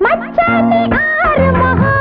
मचाने आर महा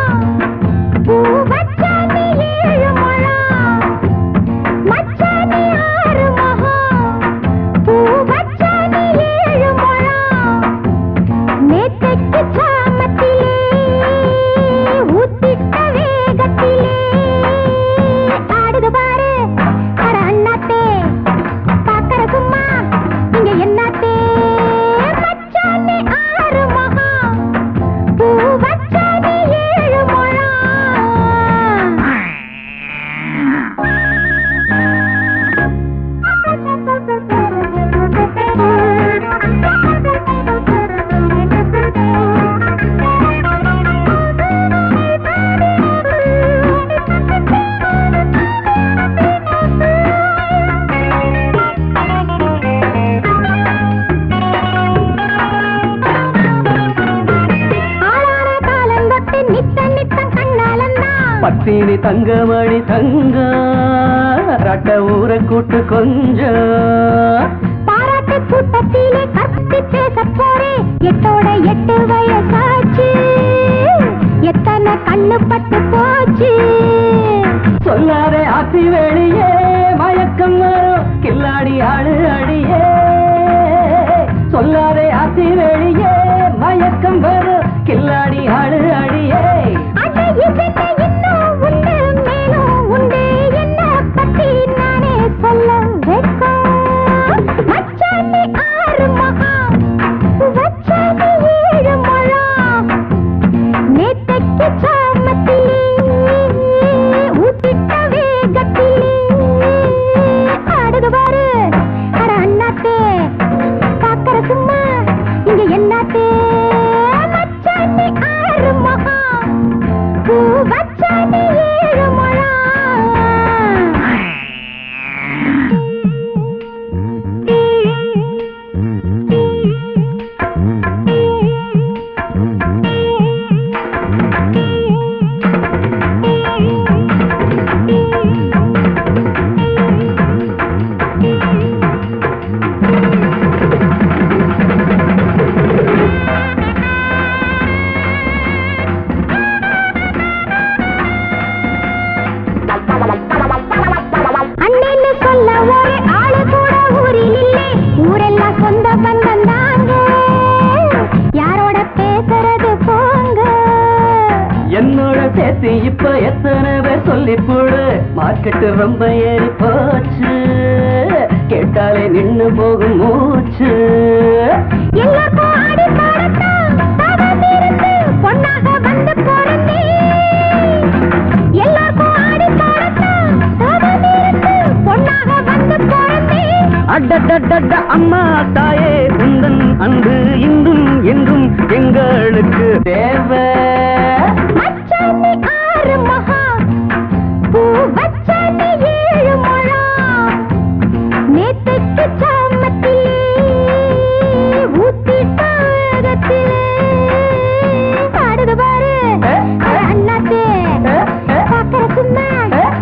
ராசினி தங்கமணி தங்க ரட்ட ஊரை கூட்டு கொஞ்சம் பாராட்டு கூட்டத்திலே கத்தி பேச போரே எட்டோட 8 வயசாச்சு எத்தனை கண்ணு பட்டு போச்சு சொல்லாதே ஆத்தி வெளியே மயக்கம் வரும் கில்லாடி ஆடு அடியே சொல்லாதே ஆத்தி வெளியே மயக்கம் வரும் கில்லாடி ஆடு அடியே இன்னும் உண்டு மேலும் உண்டு என்ன பத்தி நானே சொல்ல வைக்கும் மச்சானி 6 மகா வச்சானி 7 மழா நேத்தைக்கு சாமத்திலே ஊத்திட்ட வேகத்திலே ஆடுது பாரு அட அண்ணாத்தே பாக்கற சும்மா இங்க என்னாத்தே மச்சானி 6 மகா வச்சானி 7 மழா அண்ணன்னு சொல்ல ஒரு ஆளு கூட ஊரில் இல்லை ஊரெல்லாம் சொந்த பந்தம் தாங்க யாரோட பேசுறது போங்க என்னோட சேர்த்து இப்ப எத்தனை பேர் சொல்லி போடு மார்க்கெட்டு ரொம்ப ஏறி போச்சு கேட்டாலே நின்னு போகும் மூச்சு எல்லாருக்கும் ஆடி பாடத்தான் தவம் இருந்து பொன்னாக வந்து போறதே எல்லாருக்கும் ஆடி பாடத்தான் தவம் இருந்து பொன்னாக வந்து போறதே அடடடட அம்மா தாயே உந்தன் அன்பு இன்றும் என்றும் எங்களுக்கு தேவை மச்சானி 6 மகா பூ வச்சானி 7 மழா நேத்தைக்கு சாமத்திலே ஊத்திட்ட வேகத்திலே ஆடுது பாரு அட அண்ணாத்தே பாக்கற சும்மா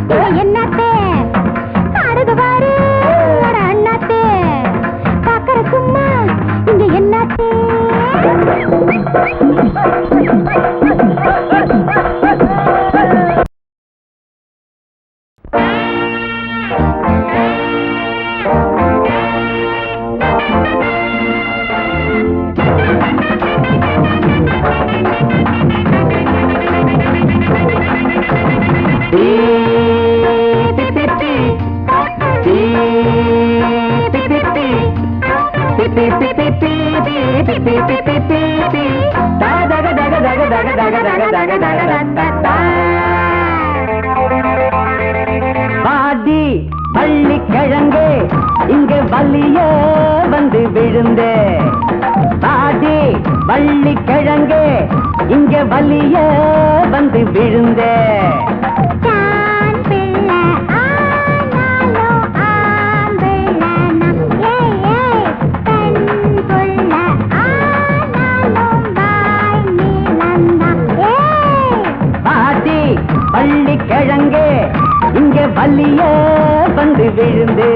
இங்க என்னாத்தே ஆடுது பாரு அட அண்ணாத்தே பாக்கற சும்மா இங்க என்னாத்தே பாடி பள்ளி கிழங்கே இங்க வலிய வந்து விழுந்தே பாடி பள்ளி கிழங்கே இங்க வலிய வந்து விழுந்தே தான் பிள்ளை ஆனாலும் ஆம்பிள்ளனம் ஏய் பெண் புள்ள ஆனாலும் வாய் நீளந்தான் பாடி பள்ளி கிழங்கே இங்க வலிய வந்து விழுந்தே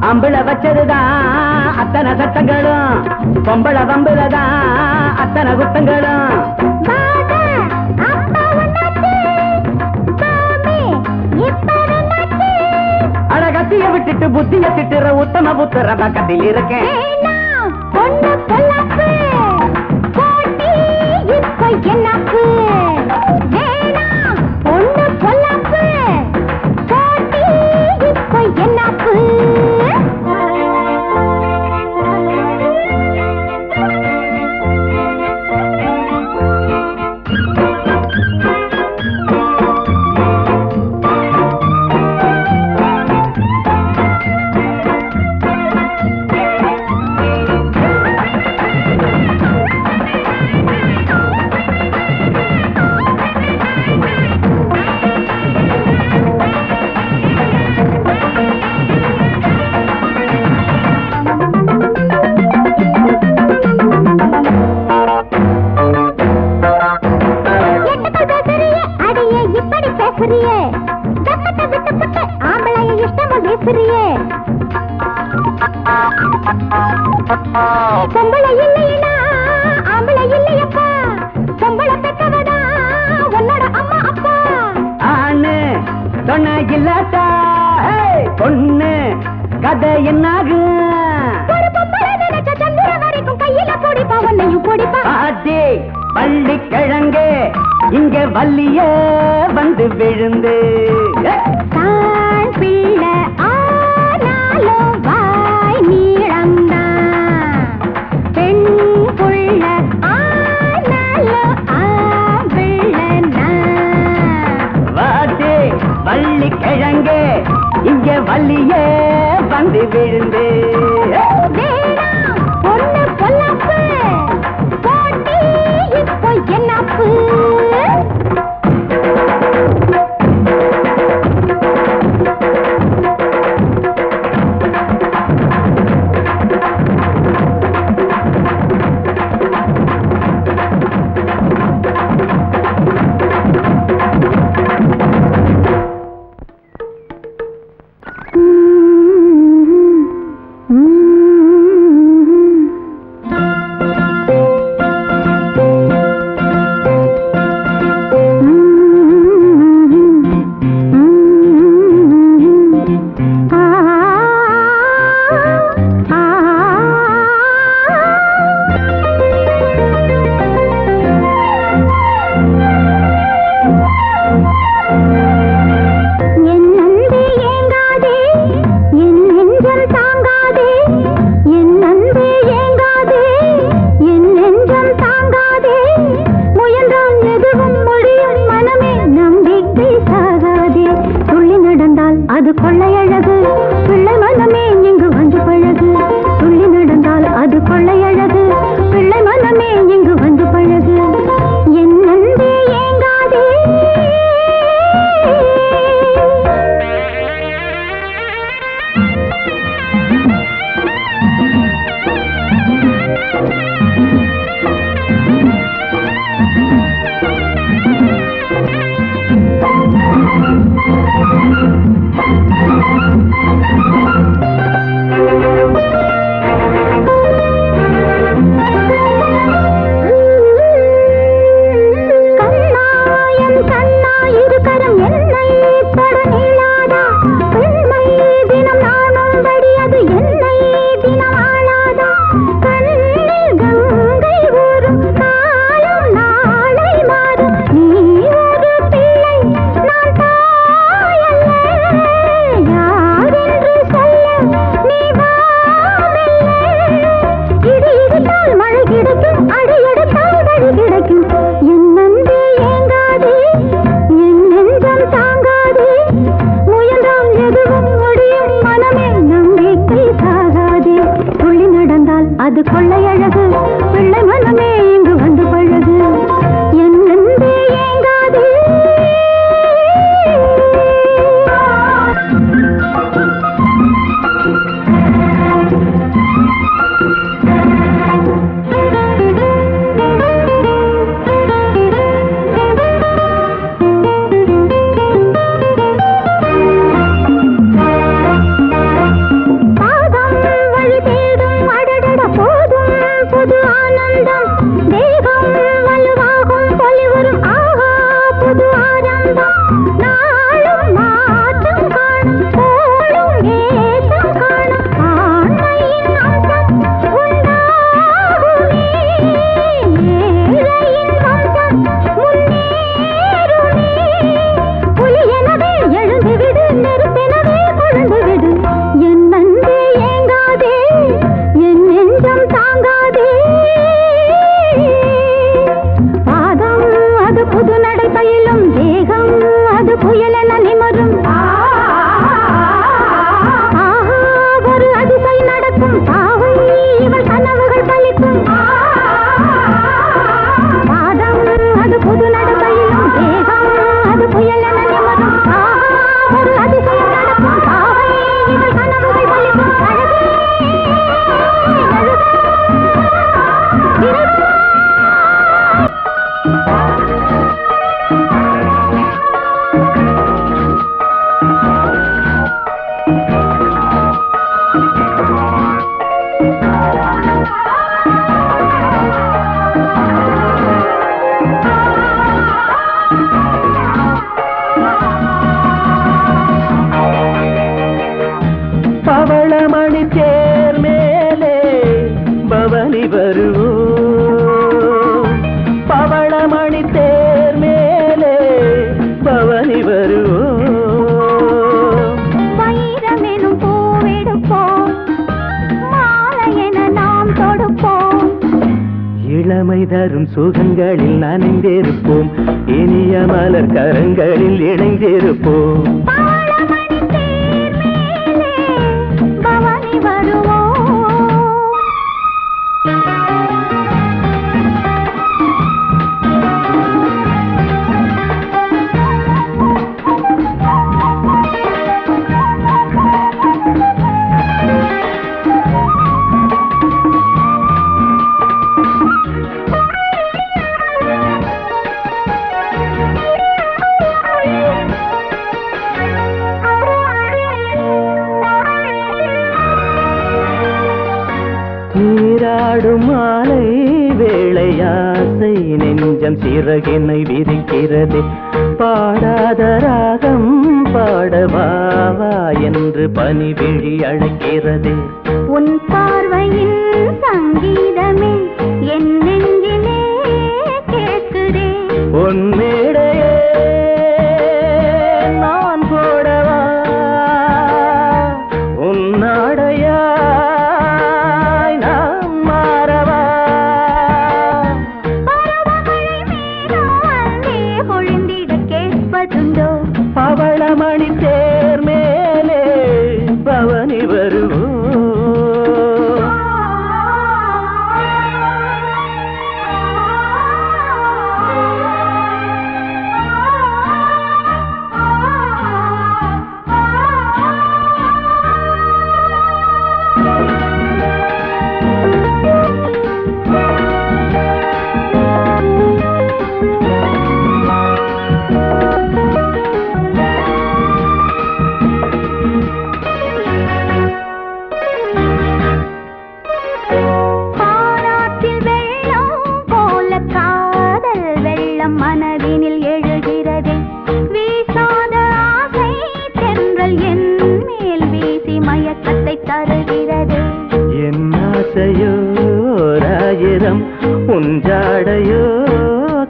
அம்பள வச்சதுதான் அத்தனை சட்டங்களும் பொம்பள வம்புலதான் அத்தனை குத்தங்களும் அழகத்திய விட்டுட்டு புத்திய திட்டுற உத்தம புத்திர பக்கத்தில் இருக்கேன் பொண்ணு பொல்லாப்பு போட்டி இப்ப என்னாப்பு பொம்பளை இல்லையா ஆம்பளை இல்லையப்பா பொம்பளை பெற்றவதா உன்னோட அம்மா அப்பா ஆணு சொன்ன இல்லாட்டா பொண்ணு கதை என்னாகு ஒரு பொம்பளை நினைச்ச சந்திர வரைக்கும் கையில பொடிப்பா உன்னையும் பொடிப்பா ஆடி பள்ளி கிழங்கு இங்க வள்ளிய வந்து விழுந்து தான் பிள்ளை ஆனாலும் வாய் நீளம்தான் பெண் புள்ள ஆனாலும் ஆம்பிள்ளனா வாடி பள்ளி கிழங்கு இங்க வள்ளிய வந்து விழுந்து வேணாம் பொண்ணு பொல்லாப்பு போட்டி இப்போ என்னப்பு போது பவளமணி தேர் மேலே பவனி வருவோம், பவளமணி தேர் மேலே பவனி வருவோம். வைரமெனும் பூவெடுப்போம், மாலையென நாம் தொடுப்போம். இளமை தரும் சுகங்களில் நனைந்திருப்போம், இனிய மலர் கரங்களில் இணைந்திருப்போம். பவளமணி தேர் மேலே பவனி வருவோம். நீராடும் மாலை வேளையாசை நெஞ்சம் சிறகினை விரிக்கிறது, பாடாத ராகம் பாடவாவா என்று பனிவிழி அழைக்கிறது. உன் பார்வையின் சங்கீதமே என் நெஞ்சிலே கேட்குதே. உன் மேடையே நான் போடவா, உன் நாடையாய் நான் மாறவா. பருவமழை மேகம் அங்கே பொழிந்திட கேட்பதுண்டோ. பவளமணி தேர் மேலே பவனி வருவோம். பாராட்டில் வெள்ளம் போல காதல் வெள்ளம் மனதினில் எழுகிறது. வீசாத ஆசை தென்றல் என் மேல் வீசி மயக்கத்தை தருகிறது. என் ஆசையோ ராயிரம், உஞ்சாடையோ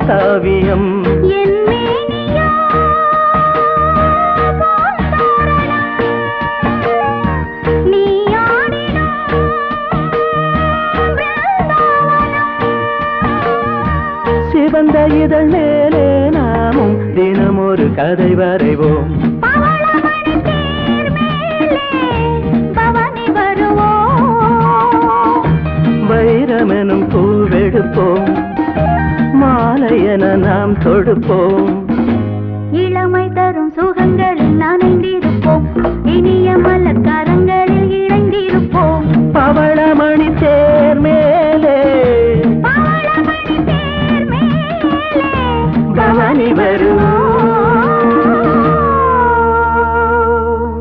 காவியம். என் மேனியோ போல் தோரணம், நீ ஆடிடும் பிருந்தாவனம். சிவந்த இதழ் மேலே நாமும் தினம் ஒரு கதை வரைவோம். பவளமணி தேர் மேலே பவனி வருவோம். வைரமெனும் பூவெடுப்போம், மாலையென நாம் தொடுப்போம். இளமை தரும் சுகங்களில் நனைந்திருப்போம், இனிய மலர் கரங்களில் இணைந்திருப்போம். பவளமணி தேர் மேலே பவளமணி தேர் மேலே பவனி வருவோம்.